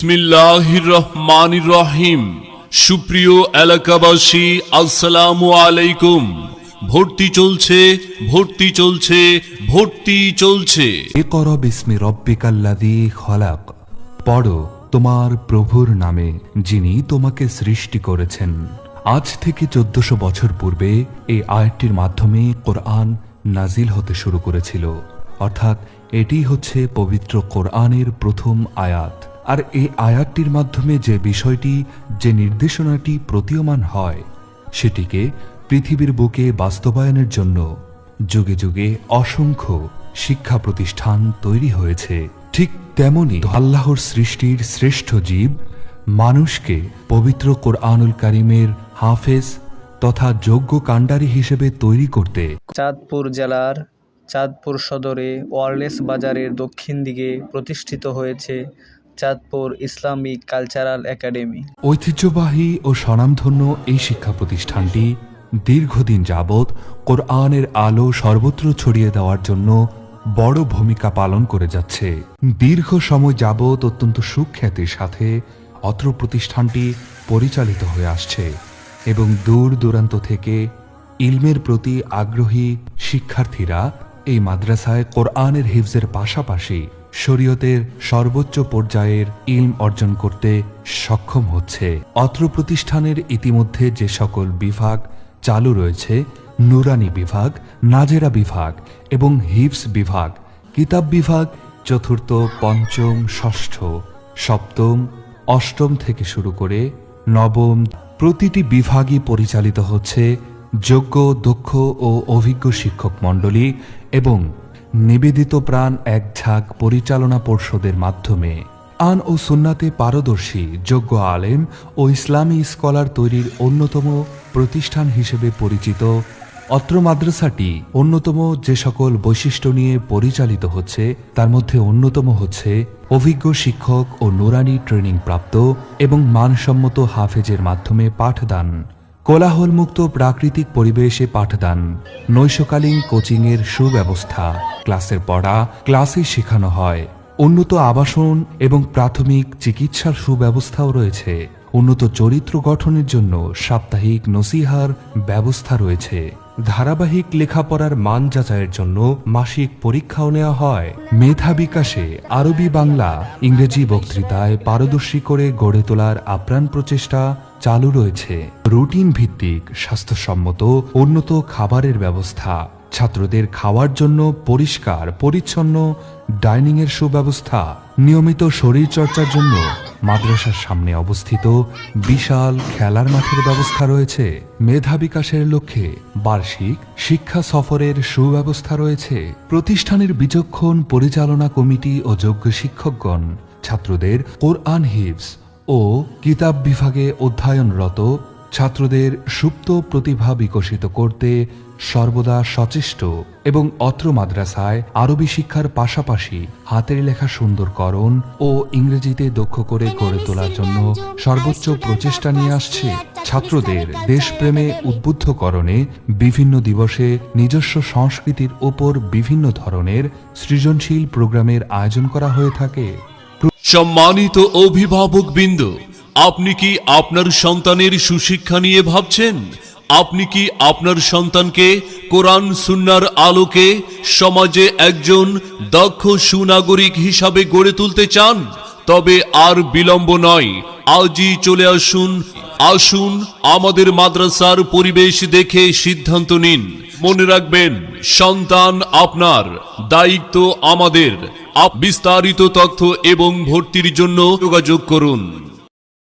বিসমিল্লাহির রহমানির রহিম। সুপ্রিয় এলাকাবাসী, আসসালামু আলাইকুম। ভর্তি চলছে, ভর্তি চলছে, ভর্তি চলছে। ইকরা বিসমি রব্বিকাল্লাযী খলাক। পড়ো তোমার প্রভুর নামে, যিনি তোমাকে সৃষ্টি করেছেন। আজ থেকে 1400 বছর পূর্বে এই আয়াতটির মাধ্যমে কোরআন নাজিল হতে শুরু করেছিল, অর্থাৎ এটি হচ্ছে পবিত্র কোরআনের প্রথম আয়াত। আর এই আয়াতটির মাধ্যমে যে বিষয়টি, যে নির্দেশনাটি প্রতীয়মান হয়, সেটিকে পৃথিবীর বুকে বাস্তবায়নের জন্য যুগে যুগে অসংখ্য শিক্ষা প্রতিষ্ঠান তৈরি হয়েছে। ঠিক তেমনি আল্লাহর সৃষ্টির শ্রেষ্ঠ জীব মানুষকে পবিত্র কোরআনুল কারিমের হাফেজ তথা যোগ্য কাণ্ডারি হিসেবে তৈরি করতে চাঁদপুর জেলার চাঁদপুর সদরে ওয়ারলেস বাজারের দক্ষিণ দিকে প্রতিষ্ঠিত হয়েছে চাঁদপুর ইসলামিক কালচারাল একাডেমি। ঐতিহ্যবাহী ও স্বনামধন্য এই শিক্ষা প্রতিষ্ঠানটি দীর্ঘদিন যাবৎ কোরআনের আলো সর্বত্র ছড়িয়ে দেওয়ার জন্য বড় ভূমিকা পালন করে যাচ্ছে। দীর্ঘ সময় যাবৎ অত্যন্ত সুখ্যাতির সাথে অত্র প্রতিষ্ঠানটি পরিচালিত হয়ে আসছে এবং দূর দূরান্ত থেকে ইলমের প্রতি আগ্রহী শিক্ষার্থীরা এই মাদ্রাসায় কোরআনের হিফজের পাশাপাশি শরীয়তের সর্বোচ্চ পর্যায়ের ইলম অর্জন করতে সক্ষম হচ্ছে। অত্র প্রতিষ্ঠানের ইতিমধ্যে যে সকল বিভাগ চালু রয়েছে, নুরানি বিভাগ, নাজেরা বিভাগ এবং হিফজ বিভাগ, কিতাব বিভাগ চতুর্থ, পঞ্চম, ষষ্ঠ, সপ্তম, অষ্টম থেকে শুরু করে নবম, প্রতিটি বিভাগই পরিচালিত হচ্ছে যোগ্য, দক্ষ ও অভিজ্ঞ শিক্ষক মণ্ডলী এবং নিবেদিত প্রাণ এক ঝাঁক পরিচালনা পর্ষদের মাধ্যমে। আন ও সুন্নাতে পারদর্শী যোগ্য আলেম ও ইসলামী স্কলার তৈরির অন্যতম প্রতিষ্ঠান হিসেবে পরিচিত অত্র মাদ্রাসাটি অন্যতম যে সকল বৈশিষ্ট্য নিয়ে পরিচালিত হচ্ছে, তার মধ্যে অন্যতম হচ্ছে অভিজ্ঞ শিক্ষক ও নুরানি ট্রেনিং প্রাপ্ত এবং মানসম্মত হাফেজের মাধ্যমে পাঠদান, কোলাহলমুক্ত প্রাকৃতিক পরিবেশে পাঠদান, নৈশকালীন কোচিংয়ের সুব্যবস্থা, ক্লাসের পড়া ক্লাসে শেখানো হয়, উন্নত আবাসন এবং প্রাথমিক চিকিৎসার সুব্যবস্থাও রয়েছে। উন্নত চরিত্র গঠনের জন্য সাপ্তাহিক নসিহার ব্যবস্থা রয়েছে। ধারাবাহিক লেখাপড়ার মান যাচাইয়ের জন্য মাসিক পরীক্ষাও নেওয়া হয়। মেধা বিকাশে আরবি, বাংলা, ইংরেজি বক্তৃতায় পারদর্শী করে গড়ে তোলার আপ্রাণ প্রচেষ্টা চালু রয়েছে। রুটিন ভিত্তিক স্বাস্থ্যসম্মত উন্নত খাবারের ব্যবস্থা, ছাত্রদের খাওয়ার জন্য পরিষ্কার পরিচ্ছন্ন ডাইনিংয়ের সুব্যবস্থা, নিয়মিত শরীর চর্চার জন্য মাদ্রাসার সামনে অবস্থিত বিশাল খেলার মাঠের ব্যবস্থা রয়েছে। মেধা বিকাশের লক্ষ্যে বার্ষিক শিক্ষা সফরের সুব্যবস্থা রয়েছে। প্রতিষ্ঠানের বিচক্ষণ পরিচালনা কমিটি ও যোগ্য শিক্ষকগণ ছাত্রদের কোরআন হিফজ ও কিতাব বিভাগে অধ্যয়নরত ছাত্রদের সুপ্ত প্রতিভা বিকশিত করতে সর্বদা সচেষ্ট এবং অত্র মাদ্রাসায় আরবি শিক্ষার পাশাপাশি হাতের লেখা সুন্দরকরণ ও ইংরেজিতে দক্ষ করে গড়ে তোলার জন্য সর্বোচ্চ প্রচেষ্টা নিয়ে আসছে। ছাত্রদের দেশপ্রেমে উদ্বুদ্ধকরণে বিভিন্ন দিবসে নিজস্ব সংস্কৃতির ওপর বিভিন্ন ধরনের সৃজনশীল প্রোগ্রামের আয়োজন করা হয়ে থাকে। সম্মানিত অভিভাবকবৃন্দ, আপনি কি আপনার সন্তানের সুশিক্ষা নিয়ে ভাবছেন? আপনি কি আপনার সন্তানকে কোরআন সুন্নাহর আলোকে সমাজে একজন দক্ষ সুনাগরিক হিসাবে গড়ে তুলতে চান? তবে আর বিলম্ব নয়, আজই চলে আসুন আমাদের মাদ্রাসার পরিবেশ দেখে সিদ্ধান্ত নিন। মনে রাখবেন, সন্তান আপনার, দায়িত্ব আমাদের। বিস্তারিত তথ্য এবং ভর্তির জন্য যোগাযোগ করুন।